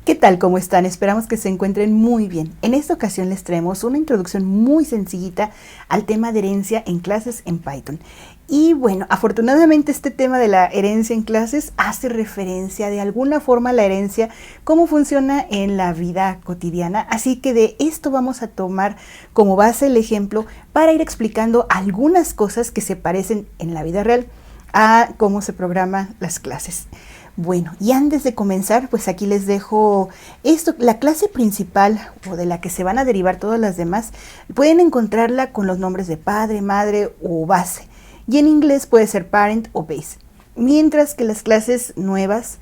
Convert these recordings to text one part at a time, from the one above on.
¿Qué tal? ¿Cómo están? Esperamos que se encuentren muy bien. En esta ocasión les traemos una introducción muy sencillita al tema de herencia en clases en Python. Y bueno, afortunadamente este tema de la herencia en clases hace referencia de alguna forma a la herencia, cómo funciona en la vida cotidiana. Así que de esto vamos a tomar como base el ejemplo para ir explicando algunas cosas que se parecen en la vida real a cómo se programan las clases. Bueno, y antes de comenzar, pues aquí les dejo esto, la clase principal o de la que se van a derivar todas las demás, pueden encontrarla con los nombres de padre, madre o base, y en inglés puede ser parent o base, mientras que las clases nuevas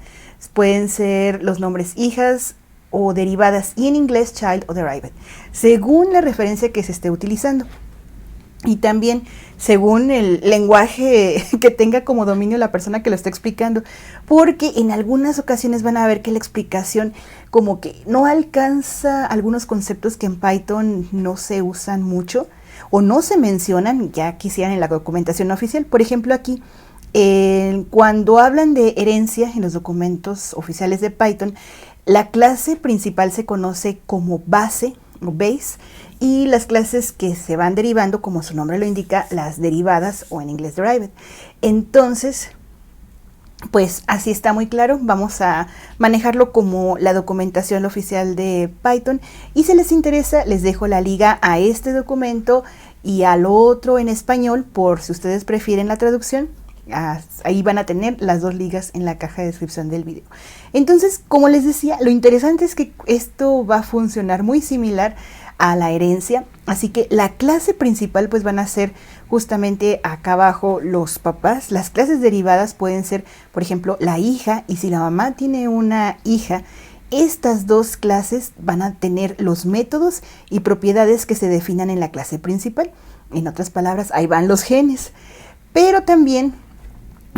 pueden ser los nombres hijas o derivadas, y en inglés child o derived, según la referencia que se esté utilizando. Y también según el lenguaje que tenga como dominio la persona que lo está explicando, porque en algunas ocasiones van a ver que la explicación como que no alcanza algunos conceptos que en Python no se usan mucho o no se mencionan, ya quisieran en la documentación oficial. Por ejemplo, aquí, cuando hablan de herencia en los documentos oficiales de Python, la clase principal se conoce como base o base, y las clases que se van derivando, como su nombre lo indica, las derivadas o en inglés derived. Entonces, pues así está muy claro, vamos a manejarlo como la documentación oficial de Python, y si les interesa les dejo la liga a este documento y al otro en español por si ustedes prefieren la traducción. Ahí van a tener las dos ligas en la caja de descripción del video. Entonces, como les decía, lo interesante es que esto va a funcionar muy similar a la herencia, así que la clase principal pues van a ser justamente acá abajo los papás. Las clases derivadas pueden ser, por ejemplo, la hija, y si la mamá tiene una hija, estas dos clases van a tener los métodos y propiedades que se definan en la clase principal. En otras palabras, ahí van los genes. Pero también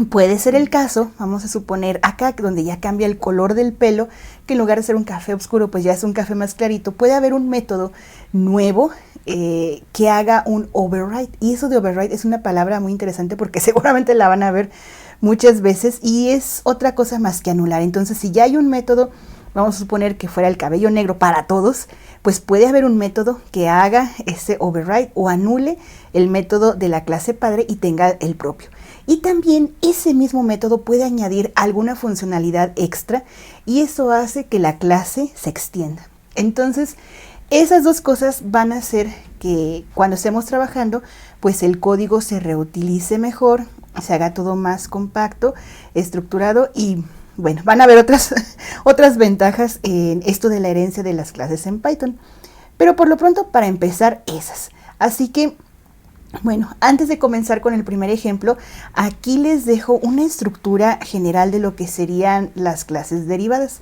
puede ser el caso, vamos a suponer acá donde ya cambia el color del pelo, que en lugar de ser un café oscuro pues ya es un café más clarito, puede haber un método nuevo que haga un override. Y eso de override es una palabra muy interesante porque seguramente la van a ver muchas veces y es otra cosa más que anular. Entonces, si ya hay un método, vamos a suponer que fuera el cabello negro para todos, pues puede haber un método que haga ese override o anule el método de la clase padre y tenga el propio. Y también ese mismo método puede añadir alguna funcionalidad extra y eso hace que la clase se extienda. Entonces, esas dos cosas van a hacer que cuando estemos trabajando, pues el código se reutilice mejor, se haga todo más compacto, estructurado y bueno, van a haber otras ventajas en esto de la herencia de las clases en Python. Pero por lo pronto, para empezar, esas. Así que, bueno, antes de comenzar con el primer ejemplo, aquí les dejo una estructura general de lo que serían las clases derivadas.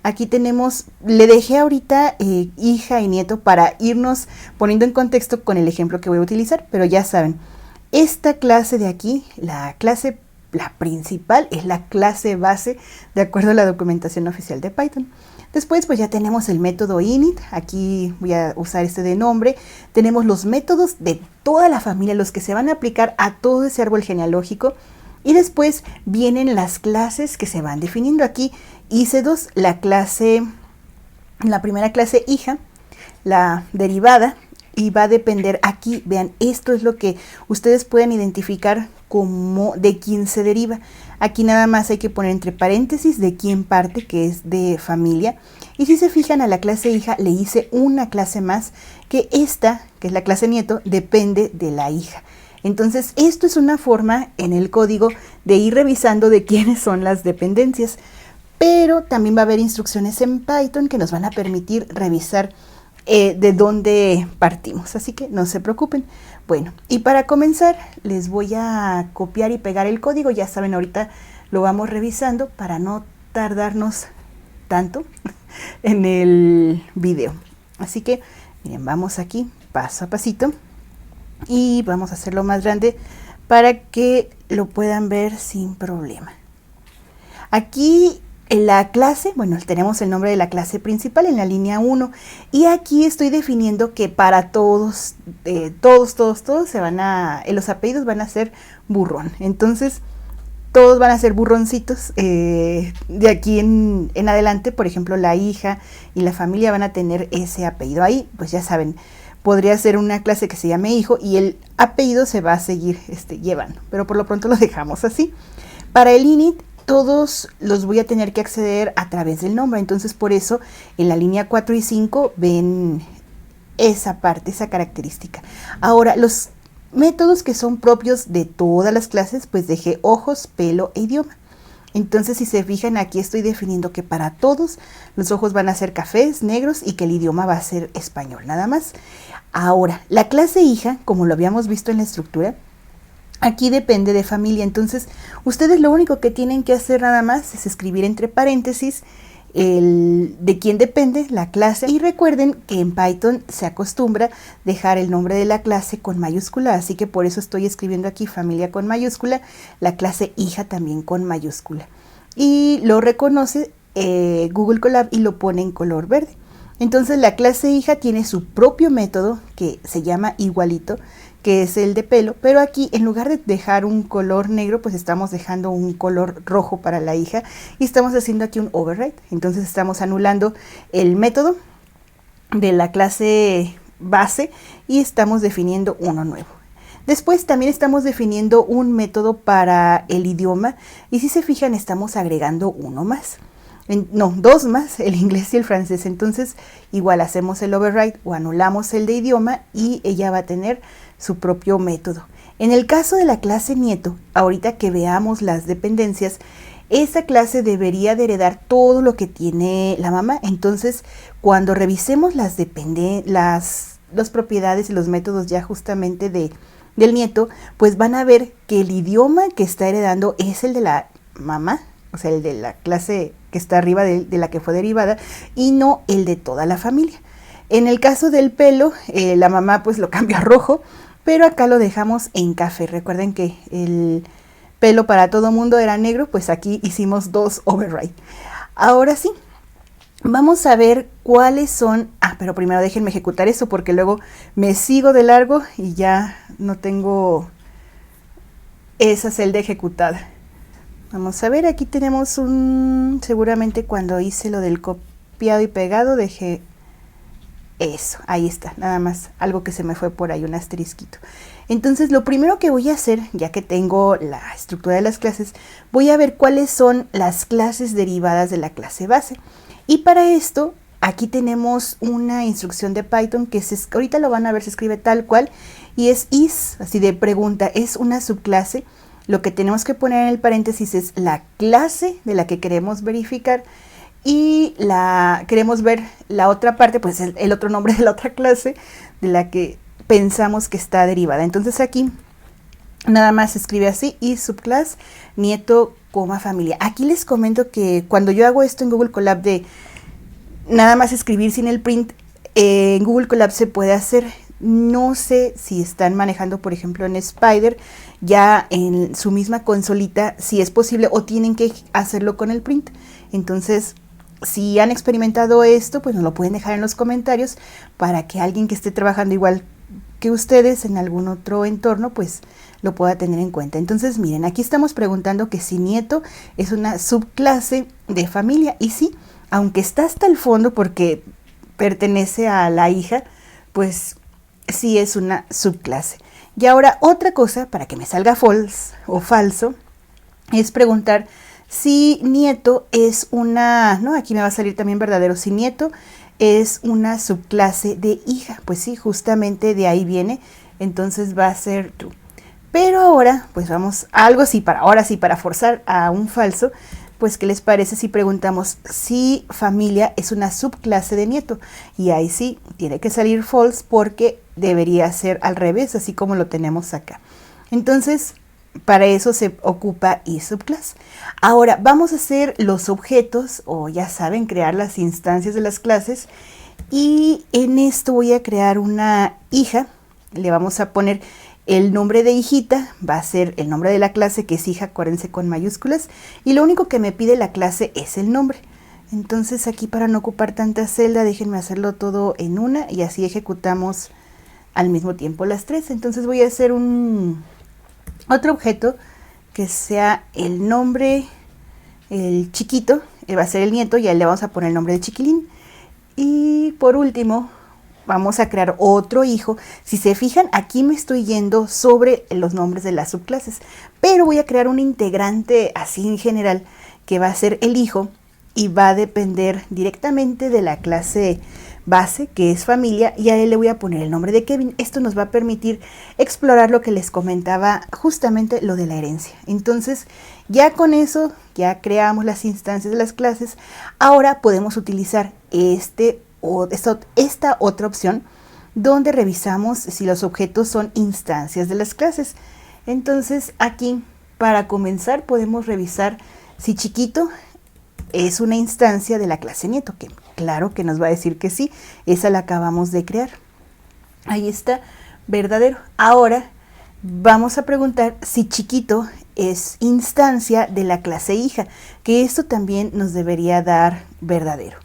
Aquí tenemos, le dejé ahorita hija y nieto para irnos poniendo en contexto con el ejemplo que voy a utilizar, pero ya saben, esta clase de aquí, la principal, es la clase base de acuerdo a la documentación oficial de Python. Después pues ya tenemos el método init, aquí voy a usar este de nombre. Tenemos los métodos de toda la familia, los que se van a aplicar a todo ese árbol genealógico. Y después vienen las clases que se van definiendo. Aquí hice dos, la primera clase hija, la derivada, y va a depender aquí, vean, esto es lo que ustedes pueden identificar como de quién se deriva. Aquí nada más hay que poner entre paréntesis de quién parte, que es de familia. Y si se fijan, a la clase hija le hice una clase más, que esta, que es la clase nieto, depende de la hija. Entonces, esto es una forma en el código de ir revisando de quiénes son las dependencias. Pero también va a haber instrucciones en Python que nos van a permitir revisar de dónde partimos, así que no se preocupen. Bueno, y para comenzar les voy a copiar y pegar el código. Ya saben, ahorita lo vamos revisando para no tardarnos tanto en el video. Así que miren, vamos aquí paso a pasito y vamos a hacerlo más grande para que lo puedan ver sin problema. Aquí en la clase, bueno, tenemos el nombre de la clase principal en la línea 1 y aquí estoy definiendo que para todos se van a, los apellidos van a ser burrón. Entonces, todos van a ser burroncitos. De aquí en adelante, por ejemplo, la hija y la familia van a tener ese apellido. Ahí, pues ya saben, podría ser una clase que se llame hijo y el apellido se va a seguir llevando, pero por lo pronto lo dejamos así. Para el init, todos los voy a tener que acceder a través del nombre, entonces por eso en la línea 4 y 5 ven esa parte, esa característica. Ahora, los métodos que son propios de todas las clases, pues dejé ojos, pelo e idioma. Entonces, si se fijan, aquí estoy definiendo que para todos los ojos van a ser cafés, negros y que el idioma va a ser español, nada más. Ahora, la clase hija, como lo habíamos visto en la estructura, aquí depende de familia. Entonces, ustedes lo único que tienen que hacer nada más es escribir entre paréntesis de quién depende la clase. Y recuerden que en Python se acostumbra dejar el nombre de la clase con mayúscula, así que por eso estoy escribiendo aquí familia con mayúscula, la clase hija también con mayúscula. Y lo reconoce Google Colab y lo pone en color verde. Entonces la clase hija tiene su propio método que se llama igualito, que es el de pelo, pero aquí en lugar de dejar un color negro, pues estamos dejando un color rojo para la hija y estamos haciendo aquí un override. Entonces estamos anulando el método de la clase base y estamos definiendo uno nuevo. Después también estamos definiendo un método para el idioma y si se fijan estamos agregando uno más. Dos más, el inglés y el francés. Entonces igual hacemos el override o anulamos el de idioma y ella va a tener su propio método. En el caso de la clase nieto, ahorita que veamos las dependencias, esa clase debería de heredar todo lo que tiene la mamá. Entonces cuando revisemos las propiedades y los métodos ya justamente del nieto, pues van a ver que el idioma que está heredando es el de la mamá, o sea, el de la clase que está arriba de la que fue derivada y no el de toda la familia. En el caso del pelo, la mamá pues lo cambia a rojo, pero acá lo dejamos en café. Recuerden que el pelo para todo mundo era negro, pues aquí hicimos dos override. Ahora sí, vamos a ver cuáles son... pero primero déjenme ejecutar eso porque luego me sigo de largo y ya no tengo esa celda ejecutada. Vamos a ver, aquí tenemos seguramente cuando hice lo del copiado y pegado dejé eso, ahí está, nada más, algo que se me fue por ahí, un asterisquito. Entonces lo primero que voy a hacer, ya que tengo la estructura de las clases, voy a ver cuáles son las clases derivadas de la clase base. Y para esto, aquí tenemos una instrucción de Python que ahorita lo van a ver, se escribe tal cual, y es is, así de pregunta, es una subclase. Lo que tenemos que poner en el paréntesis es la clase de la que queremos verificar y queremos ver la otra parte, pues el otro nombre de la otra clase de la que pensamos que está derivada. Entonces aquí nada más se escribe así, y subclass nieto, familia. Aquí les comento que cuando yo hago esto en Google Colab de nada más escribir sin el print, en Google Colab se puede hacer. No sé si están manejando, por ejemplo, en Spider, ya en su misma consolita, si es posible o tienen que hacerlo con el print. Entonces, si han experimentado esto, pues nos lo pueden dejar en los comentarios para que alguien que esté trabajando igual que ustedes en algún otro entorno, pues lo pueda tener en cuenta. Entonces, miren, aquí estamos preguntando que si nieto es una subclase de familia. Y sí, aunque está hasta el fondo porque pertenece a la hija, pues sí es una subclase. Y ahora otra cosa para que me salga false o falso es preguntar si nieto es aquí me va a salir también verdadero, si nieto es una subclase de hija. Pues sí, justamente de ahí viene, entonces va a ser true. Pero ahora, pues vamos a algo así, ahora sí, para forzar a un falso, pues ¿qué les parece si preguntamos si familia es una subclase de nieto? Y ahí sí, tiene que salir false porque debería ser al revés, así como lo tenemos acá. Entonces, para eso se ocupa isUbClass. Ahora, vamos a hacer los objetos, o ya saben, crear las instancias de las clases. Y en esto voy a crear una hija. Le vamos a poner el nombre de hijita, va a ser el nombre de la clase, que es hija, acuérdense, con mayúsculas. Y lo único que me pide la clase es el nombre. Entonces aquí, para no ocupar tanta celda, déjenme hacerlo todo en una y así ejecutamos al mismo tiempo las tres. Entonces voy a hacer otro objeto que sea el nombre, el chiquito, él va a ser el nieto y a él le vamos a poner el nombre de Chiquilín. Y por último, vamos a crear otro hijo. Si se fijan, aquí me estoy yendo sobre los nombres de las subclases, pero voy a crear un integrante así en general que va a ser el hijo y va a depender directamente de la clase base, que es familia, y a él le voy a poner el nombre de Kevin. Esto nos va a permitir explorar lo que les comentaba, justamente lo de la herencia. Entonces, ya con eso, ya creamos las instancias de las clases. Ahora podemos utilizar esta otra opción, donde revisamos si los objetos son instancias de las clases. Entonces, aquí, para comenzar, podemos revisar si chiquito es una instancia de la clase nieto, que claro que nos va a decir que sí, esa la acabamos de crear. Ahí está, verdadero. Ahora vamos a preguntar si chiquito es instancia de la clase hija, que esto también nos debería dar verdadero.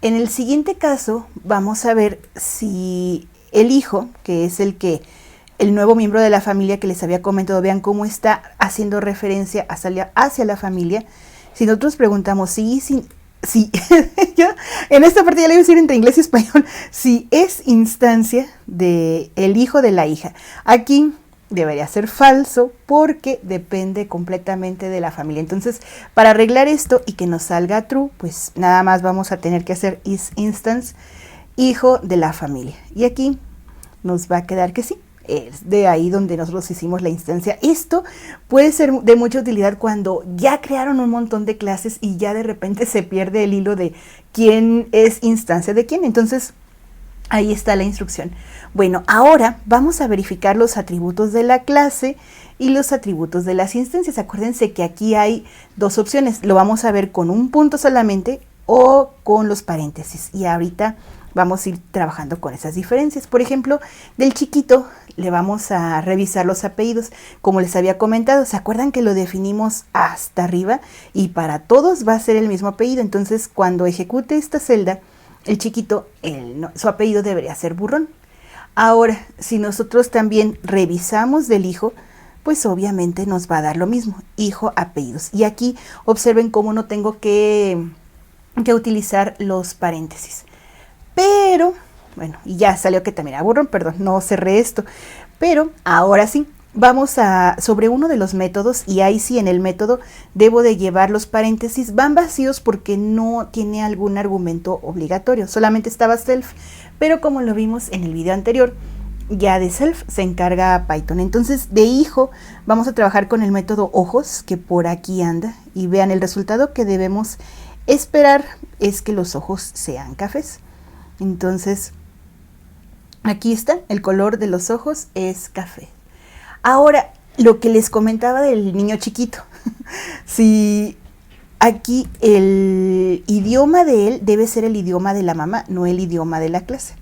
En el siguiente caso vamos a ver si el hijo, que es el nuevo miembro de la familia que les había comentado, vean cómo está haciendo referencia hacia la familia. Si nosotros preguntamos sí, yo en esta parte ya le voy a decir entre inglés y español, si es instancia del hijo de la hija. Aquí debería ser falso porque depende completamente de la familia. Entonces, para arreglar esto y que nos salga true, pues nada más vamos a tener que hacer is instance, hijo de la familia. Y aquí nos va a quedar que sí. Es de ahí donde nosotros hicimos la instancia. Esto puede ser de mucha utilidad cuando ya crearon un montón de clases y ya de repente se pierde el hilo de quién es instancia de quién. Entonces, ahí está la instrucción. Bueno, ahora vamos a verificar los atributos de la clase y los atributos de las instancias. Acuérdense que aquí hay dos opciones. Lo vamos a ver con un punto solamente o con los paréntesis. Y ahorita vamos a ir trabajando con esas diferencias. Por ejemplo, del chiquito le vamos a revisar los apellidos. Como les había comentado, ¿se acuerdan que lo definimos hasta arriba? Y para todos va a ser el mismo apellido. Entonces, cuando ejecute esta celda, el chiquito, su apellido debería ser Burrón. Ahora, si nosotros también revisamos del hijo, pues obviamente nos va a dar lo mismo, hijo, apellidos. Y aquí observen cómo no tengo que utilizar los paréntesis. Pero, bueno, y ya salió que también era Burrón, perdón, no cerré esto. Pero ahora sí, vamos sobre uno de los métodos, y ahí sí en el método debo de llevar los paréntesis, van vacíos porque no tiene algún argumento obligatorio, solamente estaba self, pero como lo vimos en el video anterior, ya de self se encarga Python. Entonces de hijo vamos a trabajar con el método ojos, que por aquí anda, y vean el resultado que debemos esperar es que los ojos sean cafés. Entonces aquí está, el color de los ojos es café. Ahora, lo que les comentaba del niño chiquito, si aquí el idioma de él debe ser el idioma de la mamá, no el idioma de la clase.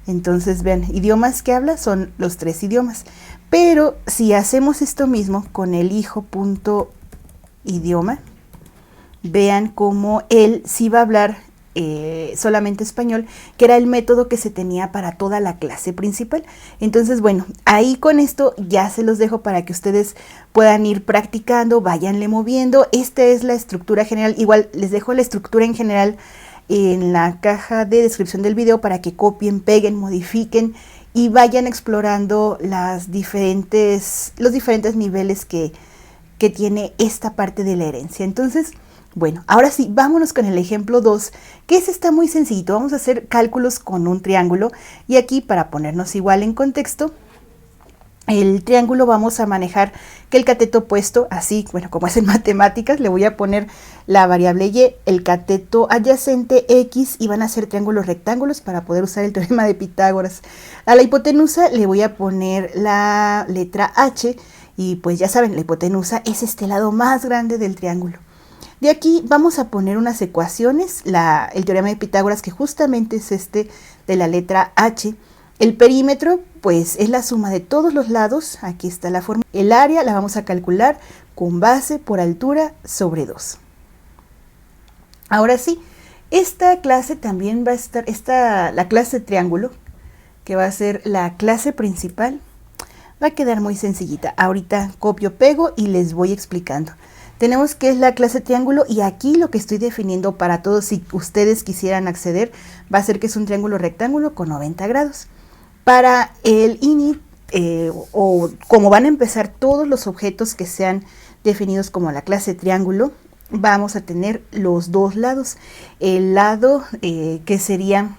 Entonces, vean, idiomas que habla son los 3 idiomas. Pero si hacemos esto mismo con el hijo.idioma, vean cómo él sí va a hablar solamente español, que era el método que se tenía para toda la clase principal. Entonces, bueno, ahí con esto ya se los dejo para que ustedes puedan ir practicando, váyanle moviendo. Esta es la estructura general. Igual les dejo la estructura en general en la caja de descripción del video para que copien, peguen, modifiquen y vayan explorando los diferentes niveles que tiene esta parte de la herencia. Entonces, bueno, ahora sí, vámonos con el ejemplo 2, que está muy sencillito. Vamos a hacer cálculos con un triángulo, y aquí, para ponernos igual en contexto, el triángulo vamos a manejar que el cateto opuesto, así, bueno, como es en matemáticas, le voy a poner la variable y, el cateto adyacente x, y van a ser triángulos rectángulos para poder usar el teorema de Pitágoras. A la hipotenusa le voy a poner la letra h, y pues ya saben, la hipotenusa es este lado más grande del triángulo. De aquí vamos a poner unas ecuaciones, el teorema de Pitágoras, que justamente es de la letra h. El perímetro, pues es la suma de todos los lados, aquí está la fórmula. El área la vamos a calcular con base por altura sobre 2. Ahora sí, esta clase también va a estar, la clase triángulo, que va a ser la clase principal, Va a quedar muy sencillita. Ahorita copio, pego y les voy explicando. Tenemos que es la clase triángulo y aquí lo que estoy definiendo para todos, si ustedes quisieran acceder, va a ser que es un triángulo rectángulo con 90 grados. Para el init, o como van a empezar todos los objetos que sean definidos como la clase triángulo, vamos a tener los dos lados. El lado que sería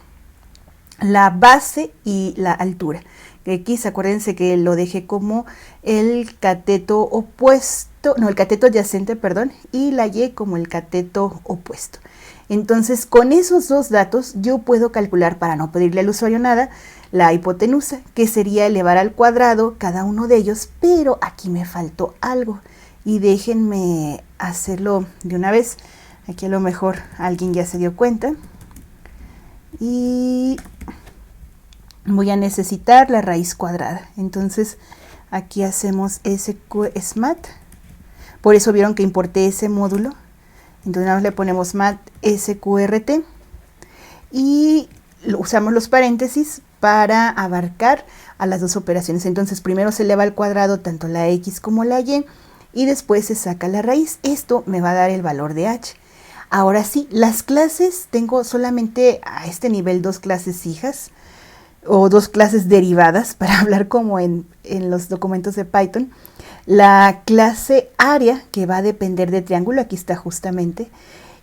la base y la altura. X, acuérdense que lo dejé como el cateto opuesto, no, el cateto adyacente, perdón, y la Y como el cateto opuesto. Entonces, con esos dos datos, yo puedo calcular, para no pedirle al usuario nada, la hipotenusa, que sería elevar al cuadrado cada uno de ellos, pero aquí me faltó algo. Y déjenme hacerlo de una vez. Aquí a lo mejor alguien ya se dio cuenta. Y voy a necesitar la raíz cuadrada. Entonces aquí hacemos SQSMAT. Por eso vieron que importé ese módulo. Entonces nada más le ponemos mat SQRT y usamos los paréntesis para abarcar a las dos operaciones. Entonces primero se eleva al cuadrado tanto la X como la Y después se saca la raíz. Esto me va a dar el valor de H. Ahora sí, las clases, tengo solamente a este nivel dos clases hijas o dos clases derivadas para hablar como en los documentos de Python. La clase área, que va a depender de triángulo, aquí está justamente.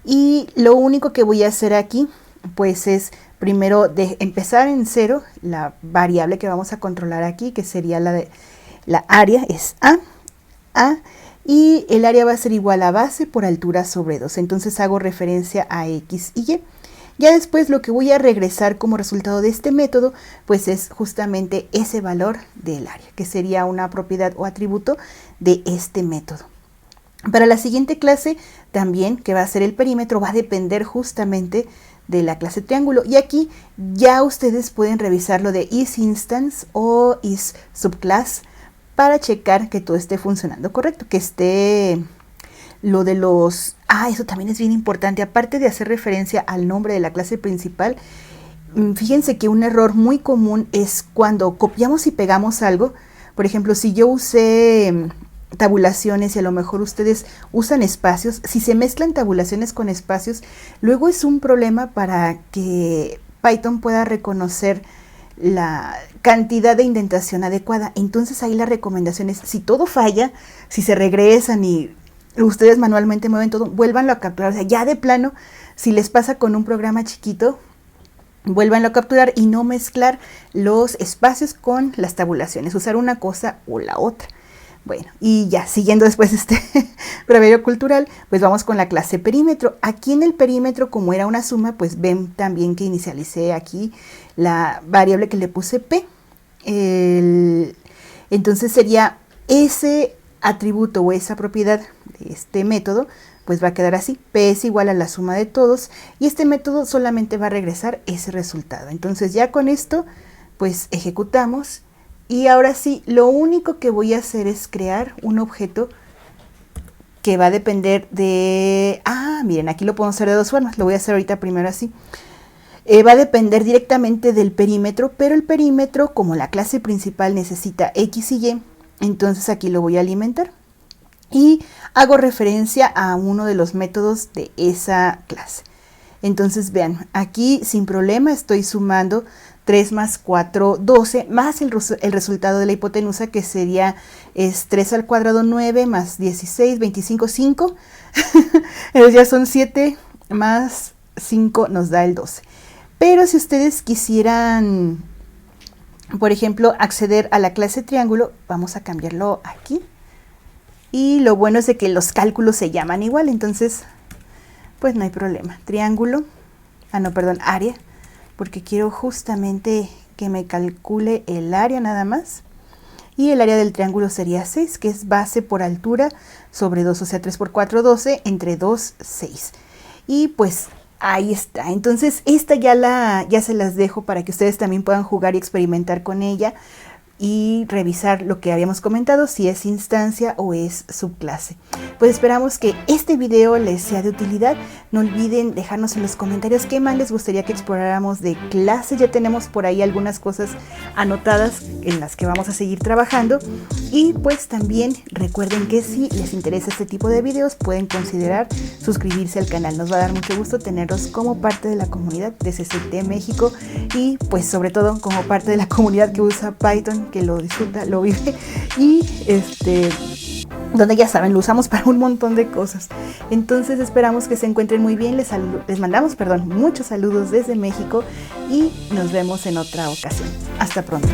Y lo único que voy a hacer aquí, pues es primero de empezar en 0, la variable que vamos a controlar aquí, que sería la área, es A, y el área va a ser igual a base por altura sobre 2. Entonces hago referencia a X y Y. Ya después lo que voy a regresar como resultado de este método, pues es justamente ese valor del área, que sería una propiedad o atributo de este método. Para la siguiente clase también, que va a ser el perímetro, va a depender justamente de la clase triángulo. Y aquí ya ustedes pueden revisar lo de isInstance o isSubclass para checar que todo esté funcionando correcto, que esté lo de los... eso también es bien importante. Aparte de hacer referencia al nombre de la clase principal, fíjense que un error muy común es cuando copiamos y pegamos algo. Por ejemplo, si yo usé tabulaciones y a lo mejor ustedes usan espacios, si se mezclan tabulaciones con espacios, luego es un problema para que Python pueda reconocer la cantidad de indentación adecuada. Entonces ahí la recomendación es, si todo falla, si se regresan y ustedes manualmente mueven todo, vuélvanlo a capturar. O sea, ya de plano, si les pasa con un programa chiquito, vuélvanlo a capturar y no mezclar los espacios con las tabulaciones, usar una cosa o la otra. Bueno, y ya, siguiendo después este breviario cultural, pues vamos con la clase perímetro. Aquí en el perímetro, como era una suma, pues ven también que inicialicé aquí la variable que le puse P. Entonces sería ese atributo o esa propiedad de este método, pues va a quedar así. P es igual a la suma de todos y este método solamente va a regresar ese resultado. Entonces ya con esto, pues ejecutamos. Y ahora sí, lo único que voy a hacer es crear un objeto que va a depender de... miren, aquí lo podemos hacer de dos formas. Lo voy a hacer ahorita primero así. Va a depender directamente del perímetro, pero el perímetro, como la clase principal necesita X y Y, entonces aquí lo voy a alimentar. Y hago referencia a uno de los métodos de esa clase. Entonces vean, aquí sin problema estoy sumando 3 más 4, 12, más el resultado de la hipotenusa, que sería 3 al cuadrado 9, más 16, 25, 5. Entonces ya son 7 más 5 nos da el 12. Pero si ustedes quisieran, por ejemplo, acceder a la clase triángulo, vamos a cambiarlo aquí. Y lo bueno es de que los cálculos se llaman igual, entonces pues no hay problema. Triángulo, área, porque quiero justamente que me calcule el área nada más. Y el área del triángulo sería 6, que es base por altura sobre 2, o sea 3 por 4, 12, entre 2, 6. Y pues ahí está. Entonces esta ya se las dejo para que ustedes también puedan jugar y experimentar con ella. y revisar lo que habíamos comentado, si es instancia o es subclase. Pues esperamos que este video les sea de utilidad. No olviden dejarnos en los comentarios qué más les gustaría que exploráramos de clase. Ya tenemos por ahí algunas cosas anotadas en las que vamos a seguir trabajando. Y pues también recuerden que si les interesa este tipo de videos pueden considerar suscribirse al canal. Nos va a dar mucho gusto tenerlos como parte de la comunidad de CCT México y pues sobre todo como parte de la comunidad que usa Python, que lo disfruta, lo vive y donde ya saben, lo usamos para un montón de cosas. Entonces esperamos que se encuentren muy bien. Les mandamos muchos saludos desde México y nos vemos en otra ocasión. Hasta pronto.